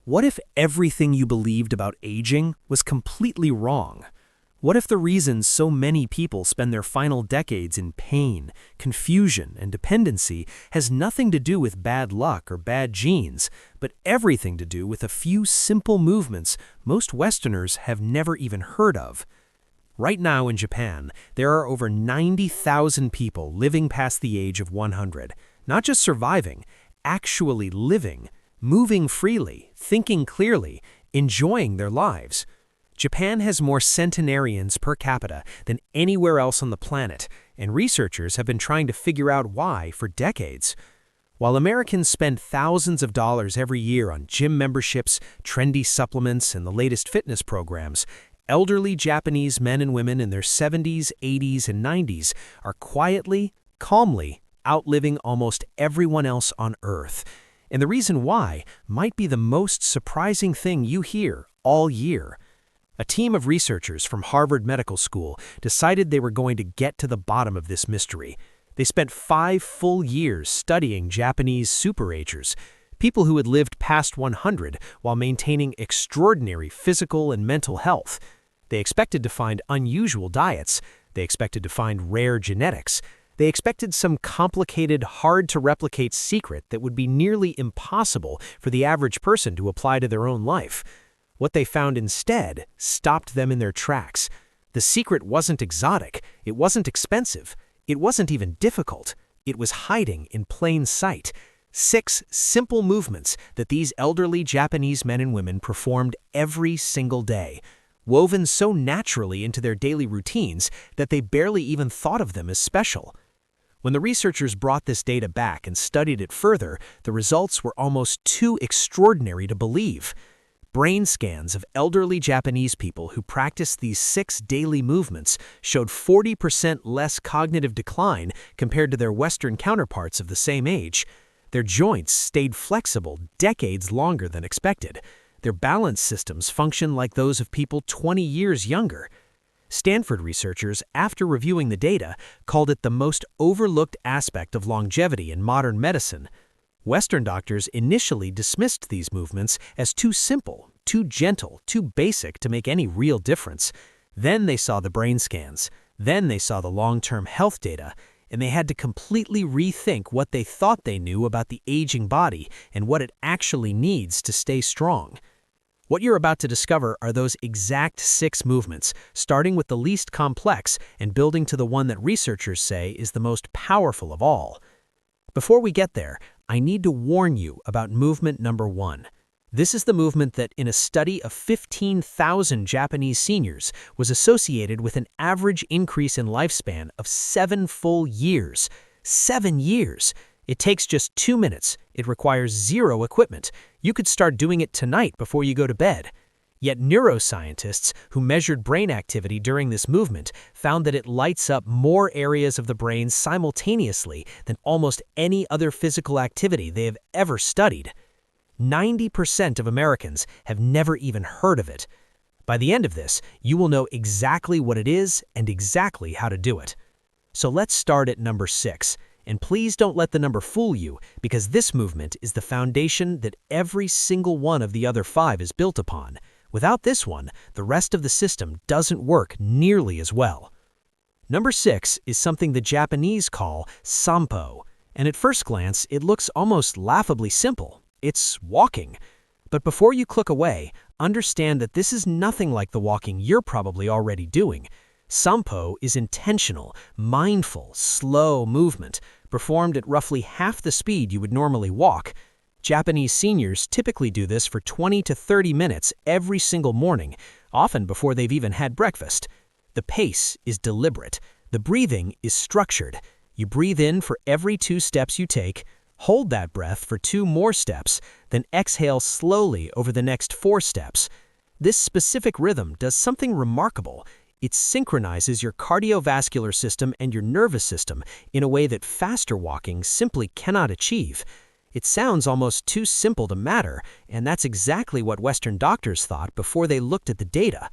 What if everything you believed about aging was completely wrong? What if the reason so many people spend their final decades in pain, confusion, and dependency has nothing to do with bad luck or bad genes, but everything to do with a few simple movements most Westerners have never even heard of? Right now in Japan, there are over 90,000 people living past the age of 100, not just surviving, actually living, moving freely, thinking clearly, enjoying their lives. Japan has more centenarians per capita than anywhere else on the planet, and researchers have been trying to figure out why for decades. While Americans spend thousands of dollars every year on gym memberships, trendy supplements, and the latest fitness programs, elderly Japanese men and women in their 70s, 80s, and 90s are quietly, calmly outliving almost everyone else on Earth. And the reason why might be the most surprising thing you hear all year. A team of researchers from Harvard Medical School decided they were going to get to the bottom of this mystery. They spent 5 full years studying Japanese superagers, people who had lived past 100 while maintaining extraordinary physical and mental health. They expected to find unusual diets. They expected to find rare genetics. They expected some complicated, hard-to-replicate secret that would be nearly impossible for the average person to apply to their own life. What they found instead stopped them in their tracks. The secret wasn't exotic, it wasn't expensive, it wasn't even difficult. It was hiding in plain sight. 6 simple movements that these elderly Japanese men and women performed every single day, woven so naturally into their daily routines that they barely even thought of them as special. When the researchers brought this data back and studied it further, the results were almost too extraordinary to believe. Brain scans of elderly Japanese people who practiced these 6 daily movements showed 40% less cognitive decline compared to their Western counterparts of the same age. Their joints stayed flexible decades longer than expected. Their balance systems function like those of people 20 years younger. Stanford researchers, after reviewing the data, called it the most overlooked aspect of longevity in modern medicine. Western doctors initially dismissed these movements as too simple, too gentle, too basic to make any real difference. Then they saw the brain scans. Then they saw the long-term health data, and they had to completely rethink what they thought they knew about the aging body and what it actually needs to stay strong. What you're about to discover are those exact 6 movements, starting with the least complex and building to the one that researchers say is the most powerful of all. Before we get there, I need to warn you about movement number 1. This is the movement that, in a study of 15,000 Japanese seniors, was associated with an average increase in lifespan of 7 full years. 7 years! It takes just 2 minutes. It requires 0 equipment. You could start doing it tonight before you go to bed. Yet neuroscientists who measured brain activity during this movement found that it lights up more areas of the brain simultaneously than almost any other physical activity they have ever studied. 90% of Americans have never even heard of it. By the end of this, you will know exactly what it is and exactly how to do it. So let's start at number 6. And please don't let the number fool you, because this movement is the foundation that every single one of the other 5 is built upon. Without this one, the rest of the system doesn't work nearly as well. Number 6 is something the Japanese call sampo, and at first glance, it looks almost laughably simple. It's walking. But before you click away, understand that this is nothing like the walking you're probably already doing. Sampo is intentional, mindful, slow movement, performed at roughly half the speed you would normally walk. Japanese seniors typically do this for 20 to 30 minutes every single morning, often before they've even had breakfast. The pace is deliberate. The breathing is structured. You breathe in for every 2 steps you take, hold that breath for 2 more steps, then exhale slowly over the next 4 steps. This specific rhythm does something remarkable. It synchronizes your cardiovascular system and your nervous system in a way that faster walking simply cannot achieve. It sounds almost too simple to matter, and that's exactly what Western doctors thought before they looked at the data.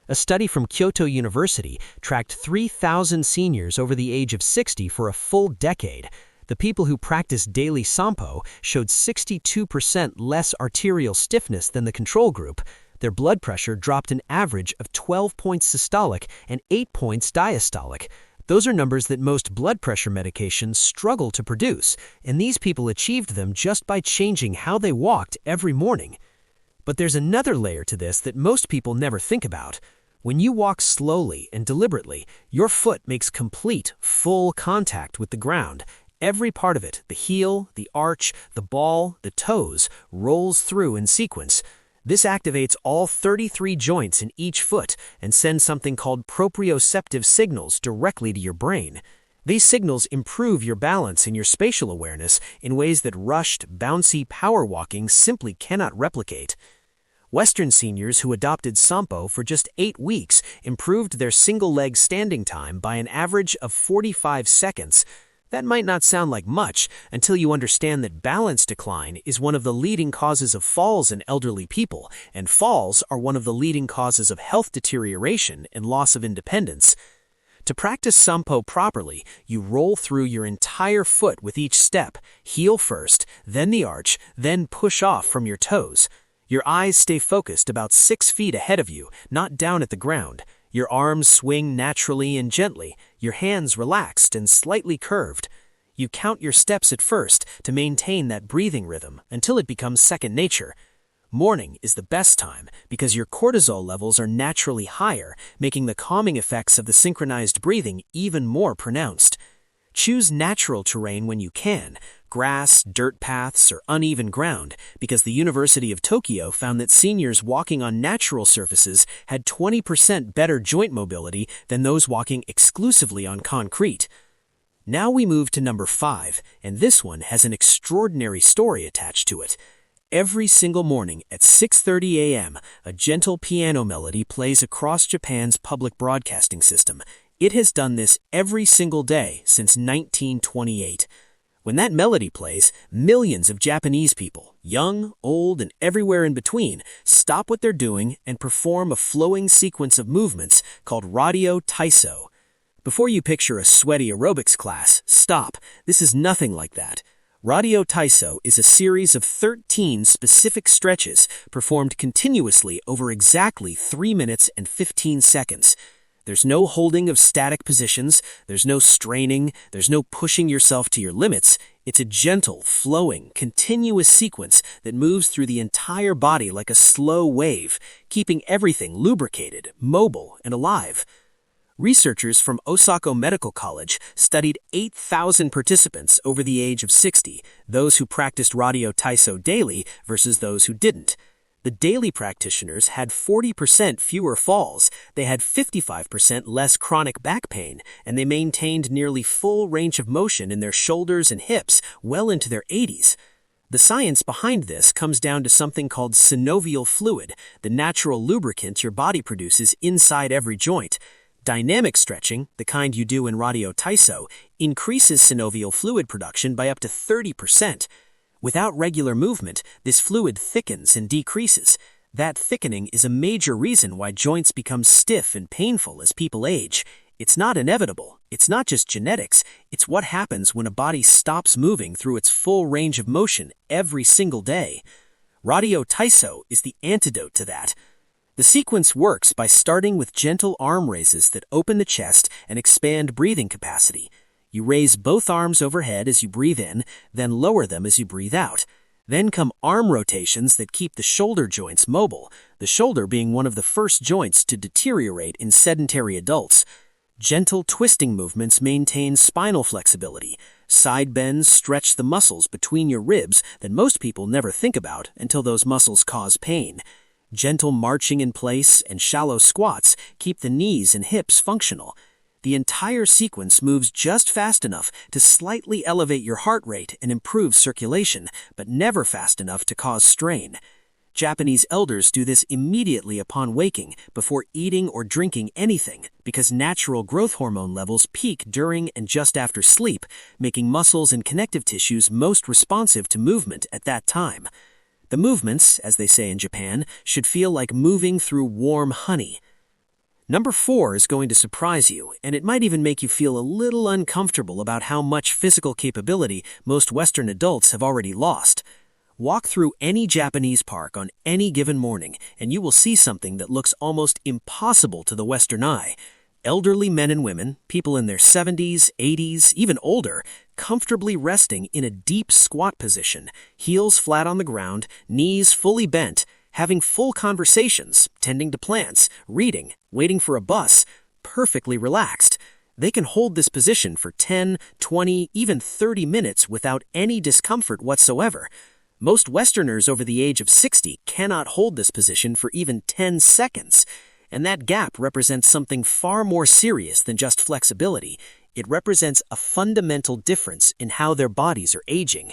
A study from Kyoto University tracked 3,000 seniors over the age of 60 for a full decade. The The people who practiced daily sampo showed 62% less arterial stiffness than the control group. Their blood pressure dropped an average of 12 points systolic and 8 points diastolic. Those are numbers that most blood pressure medications struggle to produce, and these people achieved them just by changing how they walked every morning. But there's another layer to this that most people never think about. When you walk slowly and deliberately, your foot makes complete, full contact with the ground. Every part of it, the heel, the arch, the ball, the toes, rolls through in sequence. This activates all 33 joints in each foot and sends something called proprioceptive signals directly to your brain. These signals improve your balance and your spatial awareness in ways that rushed, bouncy power walking simply cannot replicate. Western seniors who adopted Sampo for just 8 weeks improved their single-leg standing time by an average of 45 seconds. That might not sound like much until you understand that balance decline is one of the leading causes of falls in elderly people, and falls are one of the leading causes of health deterioration and loss of independence. To practice Sampo properly, you roll through your entire foot with each step, heel first, then the arch, then push off from your toes. Your eyes stay focused about 6 feet ahead of you, not down at the ground. Your arms swing naturally and gently, your hands relaxed and slightly curved. You count your steps at first to maintain that breathing rhythm until it becomes second nature. Morning is the best time because your cortisol levels are naturally higher, making the calming effects of the synchronized breathing even more pronounced. Choose natural terrain when you can, grass, dirt paths, or uneven ground, because the University of Tokyo found that seniors walking on natural surfaces had 20% better joint mobility than those walking exclusively on concrete. Now we move to number 5, and this one has an extraordinary story attached to it. Every single morning at 6:30 a.m., a gentle piano melody plays across Japan's public broadcasting system. It has done this every single day since 1928. When that melody plays, millions of Japanese people, young, old, and everywhere in between, stop what they're doing and perform a flowing sequence of movements called radio taiso. Before you picture a sweaty aerobics class, stop. This is nothing like that. Radio taiso is a series of 13 specific stretches performed continuously over exactly 3 minutes and 15 seconds. There's no holding of static positions, there's no straining, there's no pushing yourself to your limits. It's a gentle, flowing, continuous sequence that moves through the entire body like a slow wave, keeping everything lubricated, mobile, and alive. Researchers from Osaka Medical College studied 8,000 participants over the age of 60, those who practiced radio taiso daily versus those who didn't. The daily practitioners had 40% fewer falls, they had 55% less chronic back pain, and they maintained nearly full range of motion in their shoulders and hips well into their 80s. The science behind this comes down to something called synovial fluid, the natural lubricant your body produces inside every joint. Dynamic stretching, the kind you do in radio taiso, increases synovial fluid production by up to 30%. Without regular movement, this fluid thickens and decreases. That thickening is a major reason why joints become stiff and painful as people age. It's not inevitable. It's not just genetics. It's what happens when a body stops moving through its full range of motion every single day. Radio taiso is the antidote to that. The sequence works by starting with gentle arm raises that open the chest and expand breathing capacity. You raise both arms overhead as you breathe in, then lower them as you breathe out. Then come arm rotations that keep the shoulder joints mobile, the shoulder being one of the first joints to deteriorate in sedentary adults. Gentle twisting movements maintain spinal flexibility. Side bends stretch the muscles between your ribs that most people never think about until those muscles cause pain. Gentle marching in place and shallow squats keep the knees and hips functional. The entire sequence moves just fast enough to slightly elevate your heart rate and improve circulation, but never fast enough to cause strain. Japanese elders do this immediately upon waking, before eating or drinking anything, because natural growth hormone levels peak during and just after sleep, making muscles and connective tissues most responsive to movement at that time. The movements, as they say in Japan, should feel like moving through warm honey. Number 4 is going to surprise you, and it might even make you feel a little uncomfortable about how much physical capability most Western adults have already lost. Walk through any Japanese park on any given morning, and you will see something that looks almost impossible to the Western eye. Elderly men and women, people in their 70s, 80s, even older, comfortably resting in a deep squat position, heels flat on the ground, knees fully bent, having full conversations, tending to plants, reading, waiting for a bus, perfectly relaxed. They can hold this position for 10, 20, even 30 minutes without any discomfort whatsoever. Most Westerners over the age of 60 cannot hold this position for even 10 seconds. And that gap represents something far more serious than just flexibility. It represents a fundamental difference in how their bodies are aging.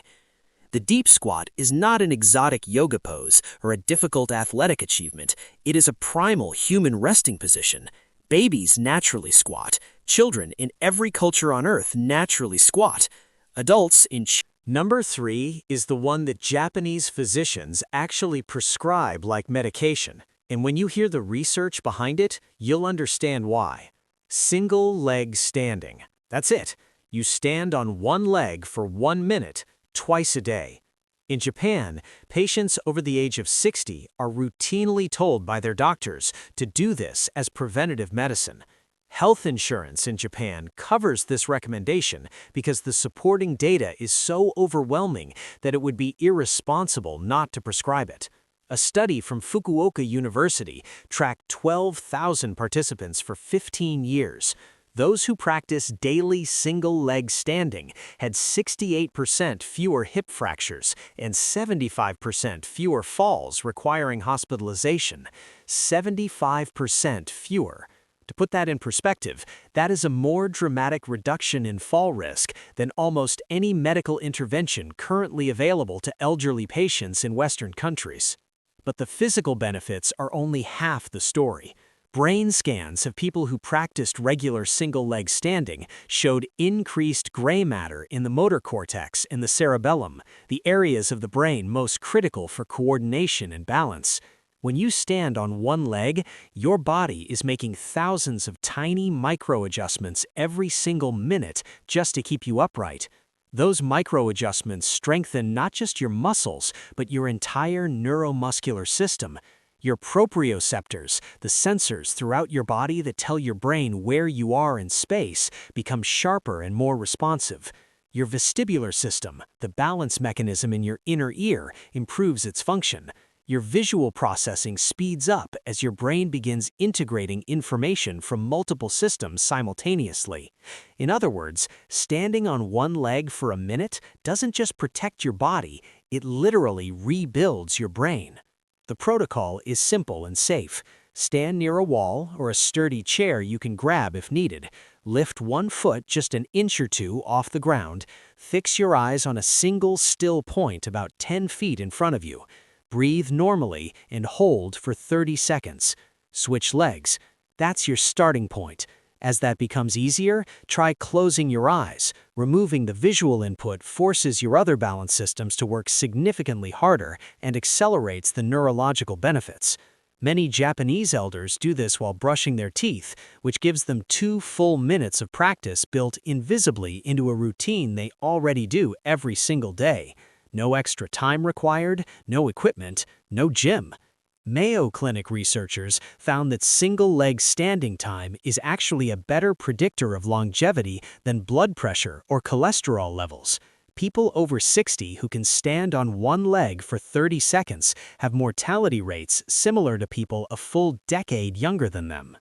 The deep squat is not an exotic yoga pose or a difficult athletic achievement. It is a primal human resting position. Babies naturally squat. Children in every culture on Earth naturally squat. Adults in Number 3 is the one that Japanese physicians actually prescribe like medication. And when you hear the research behind it, you'll understand why. Single leg standing. That's it. You stand on one leg for 1 minute, twice a day. In Japan, patients over the age of 60 are routinely told by their doctors to do this as preventative medicine. Health insurance in Japan covers this recommendation because the supporting data is so overwhelming that it would be irresponsible not to prescribe it. A study from Fukuoka University tracked 12,000 participants for 15 years. Those who practice daily single-leg standing had 68% fewer hip fractures and 75% fewer falls requiring hospitalization. 75% fewer. To put that in perspective, that is a more dramatic reduction in fall risk than almost any medical intervention currently available to elderly patients in Western countries. But the physical benefits are only half the story. Brain scans of people who practiced regular single-leg standing showed increased gray matter in the motor cortex and the cerebellum, the areas of the brain most critical for coordination and balance. When you stand on one leg, your body is making thousands of tiny micro-adjustments every single minute just to keep you upright. Those micro-adjustments strengthen not just your muscles, but your entire neuromuscular system. Your proprioceptors, the sensors throughout your body that tell your brain where you are in space, become sharper and more responsive. Your vestibular system, the balance mechanism in your inner ear, improves its function. Your visual processing speeds up as your brain begins integrating information from multiple systems simultaneously. In other words, standing on one leg for a minute doesn't just protect your body, it literally rebuilds your brain. The protocol is simple and safe. Stand near a wall or a sturdy chair you can grab if needed. Lift one foot just an inch or two off the ground. Fix your eyes on a single still point about 10 feet in front of you. Breathe normally and hold for 30 seconds. Switch legs. That's your starting point. As that becomes easier, try closing your eyes. Removing the visual input forces your other balance systems to work significantly harder and accelerates the neurological benefits. Many Japanese elders do this while brushing their teeth, which gives them 2 full minutes of practice built invisibly into a routine they already do every single day. No extra time required, no equipment, no gym. Mayo Clinic researchers found that single-leg standing time is actually a better predictor of longevity than blood pressure or cholesterol levels. People over 60 who can stand on one leg for 30 seconds have mortality rates similar to people a full decade younger than them.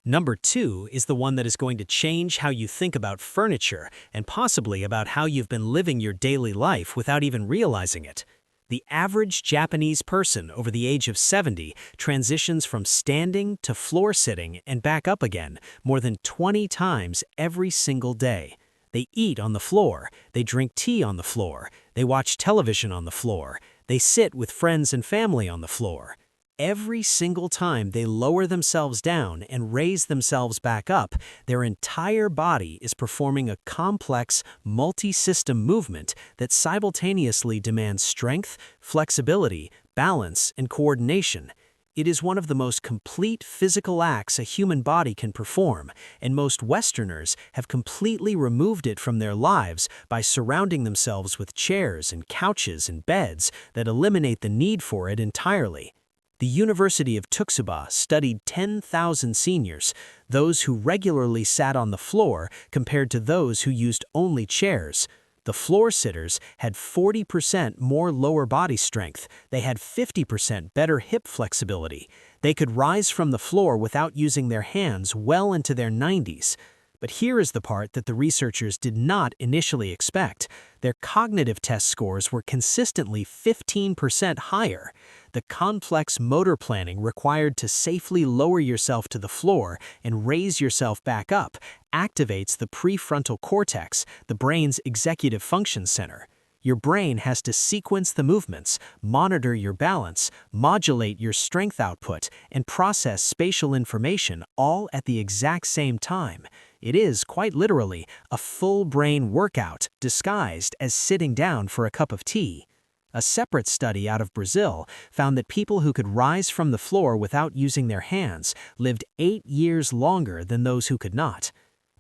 Number 2 is the one that is going to change how you think about furniture and possibly about how you've been living your daily life without even realizing it. The average Japanese person over the age of 70 transitions from standing to floor sitting and back up again more than 20 times every single day. They eat on the floor, they drink tea on the floor, they watch television on the floor, they sit with friends and family on the floor. Every single time they lower themselves down and raise themselves back up, their entire body is performing a complex, multi-system movement that simultaneously demands strength, flexibility, balance, and coordination. It is one of the most complete physical acts a human body can perform, and most Westerners have completely removed it from their lives by surrounding themselves with chairs and couches and beds that eliminate the need for it entirely. The University of Tsukuba studied 10,000 seniors, those who regularly sat on the floor compared to those who used only chairs. The floor sitters had 40% more lower body strength. They had 50% better hip flexibility. They could rise from the floor without using their hands well into their 90s. But here is the part that the researchers did not initially expect. Their cognitive test scores were consistently 15% higher. The complex motor planning required to safely lower yourself to the floor and raise yourself back up activates the prefrontal cortex, the brain's executive function center. Your brain has to sequence the movements, monitor your balance, modulate your strength output, and process spatial information all at the exact same time. It is, quite literally, a full brain workout disguised as sitting down for a cup of tea. A separate study out of Brazil found that people who could rise from the floor without using their hands lived 8 years longer than those who could not.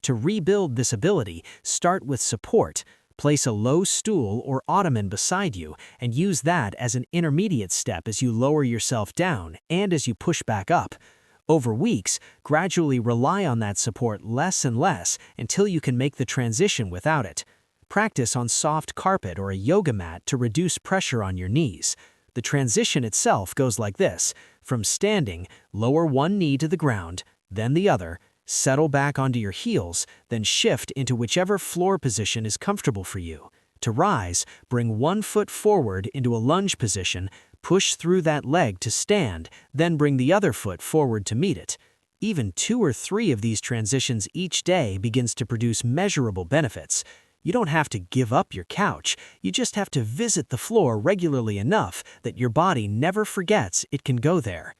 To rebuild this ability, start with support. Place a low stool or ottoman beside you and use that as an intermediate step as you lower yourself down and as you push back up. Over weeks, gradually rely on that support less and less until you can make the transition without it. Practice on soft carpet or a yoga mat to reduce pressure on your knees. The transition itself goes like this. From standing, lower one knee to the ground, then the other, settle back onto your heels, then shift into whichever floor position is comfortable for you. To rise, bring one foot forward into a lunge position, push through that leg to stand, then bring the other foot forward to meet it. Even 2 or 3 of these transitions each day begins to produce measurable benefits. You don't have to give up your couch, you just have to visit the floor regularly enough that your body never forgets it can go there.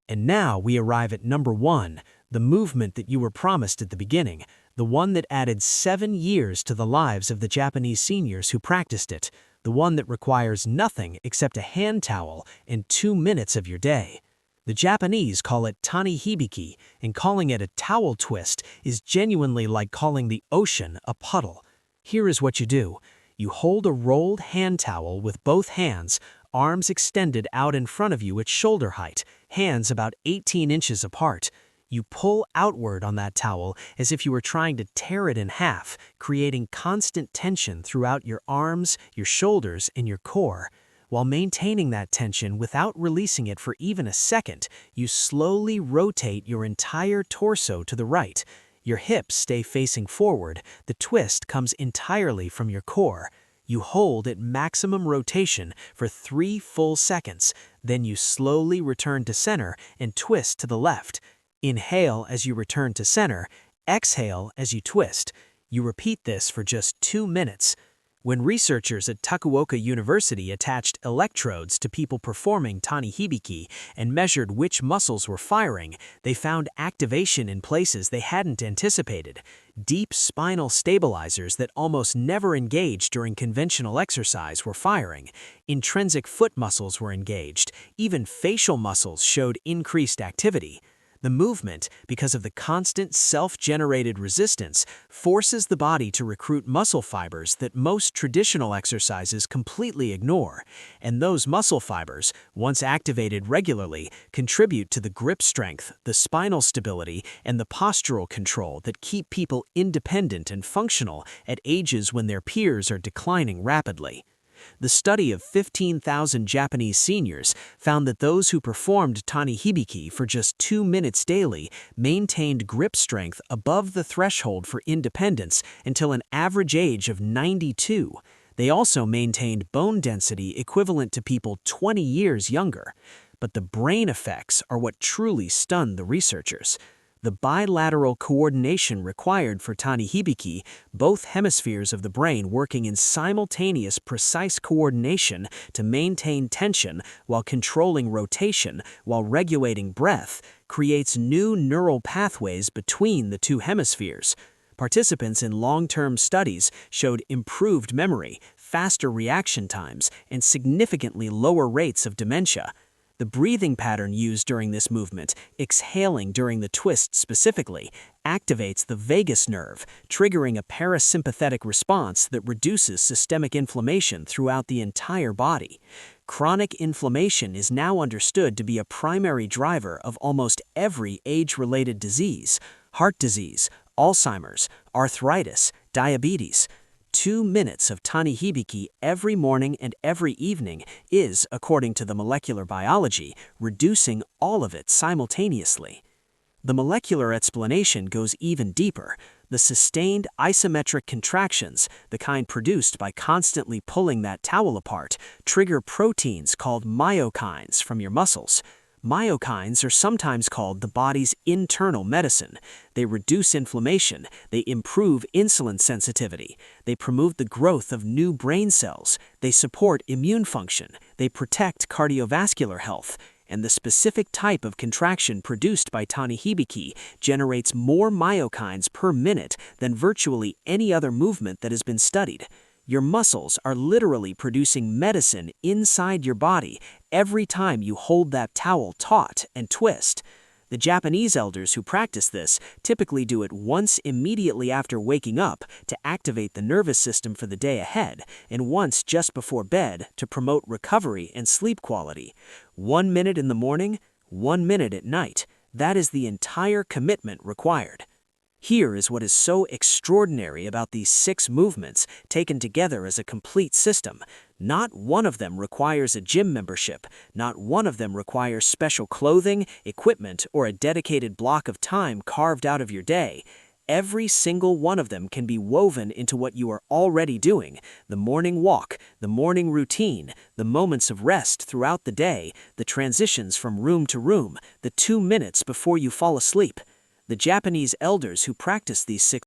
And now we arrive at number 1, the movement that you were promised at the beginning, the one that added 7 years to the lives of the Japanese seniors who practiced it, the one that requires nothing except a hand towel and 2 minutes of your day. The Japanese call it tani hibiki, and calling it a towel twist is genuinely like calling the ocean a puddle. Here is what you do. You hold a rolled hand towel with both hands, arms extended out in front of you at shoulder height, hands about 18 inches apart. You pull outward on that towel as if you were trying to tear it in half, creating constant tension throughout your arms, your shoulders, and your core. While maintaining that tension without releasing it for even a second, you slowly rotate your entire torso to the right. Your hips stay facing forward, the twist comes entirely from your core. You hold at maximum rotation for 3 full seconds, then you slowly return to center and twist to the left. Inhale as you return to center, exhale as you twist. You repeat this for just 2 minutes. When researchers at Fukuoka University attached electrodes to people performing tani hibiki and measured which muscles were firing, they found activation in places they hadn't anticipated. Deep spinal stabilizers that almost never engaged during conventional exercise were firing. Intrinsic foot muscles were engaged. Even facial muscles showed increased activity. The movement, because of the constant self-generated resistance, forces the body to recruit muscle fibers that most traditional exercises completely ignore. And those muscle fibers, once activated regularly, contribute to the grip strength, the spinal stability, and the postural control that keep people independent and functional at ages when their peers are declining rapidly. The study of 15,000 Japanese seniors found that those who performed tani hibiki for just 2 minutes daily maintained grip strength above the threshold for independence until an average age of 92. They also maintained bone density equivalent to people 20 years younger. But the brain effects are what truly stunned the researchers. The bilateral coordination required for tani hibiki, both hemispheres of the brain working in simultaneous precise coordination to maintain tension while controlling rotation, while regulating breath, creates new neural pathways between the 2 hemispheres. Participants in long-term studies showed improved memory, faster reaction times, and significantly lower rates of dementia. The breathing pattern used during this movement, exhaling during the twist specifically, activates the vagus nerve, triggering a parasympathetic response that reduces systemic inflammation throughout the entire body. Chronic inflammation is now understood to be a primary driver of almost every age-related disease: heart disease, Alzheimer's, arthritis, diabetes. 2 minutes of tanihibiki every morning and every evening is, according to the molecular biology, reducing all of it simultaneously. The molecular explanation goes even deeper. The sustained isometric contractions, the kind produced by constantly pulling that towel apart, trigger proteins called myokines from your muscles. Myokines are sometimes called the body's internal medicine. They reduce inflammation, they improve insulin sensitivity, they promote the growth of new brain cells, they support immune function, they protect cardiovascular health, and the specific type of contraction produced by tanihibiki generates more myokines per minute than virtually any other movement that has been studied. Your muscles are literally producing medicine inside your body every time you hold that towel taut and twist. The Japanese elders who practice this typically do it once immediately after waking up to activate the nervous system for the day ahead, and once just before bed to promote recovery and sleep quality. 1 minute in the morning, 1 minute at night. That is the entire commitment required. Here is what is so extraordinary about these 6 movements taken together as a complete system. Not one of them requires a gym membership. Not one of them requires special clothing, equipment, or a dedicated block of time carved out of your day. Every single one of them can be woven into what you are already doing: the morning walk, the morning routine, the moments of rest throughout the day, the transitions from room to room, the 2 minutes before you fall asleep. The Japanese elders who practice these 6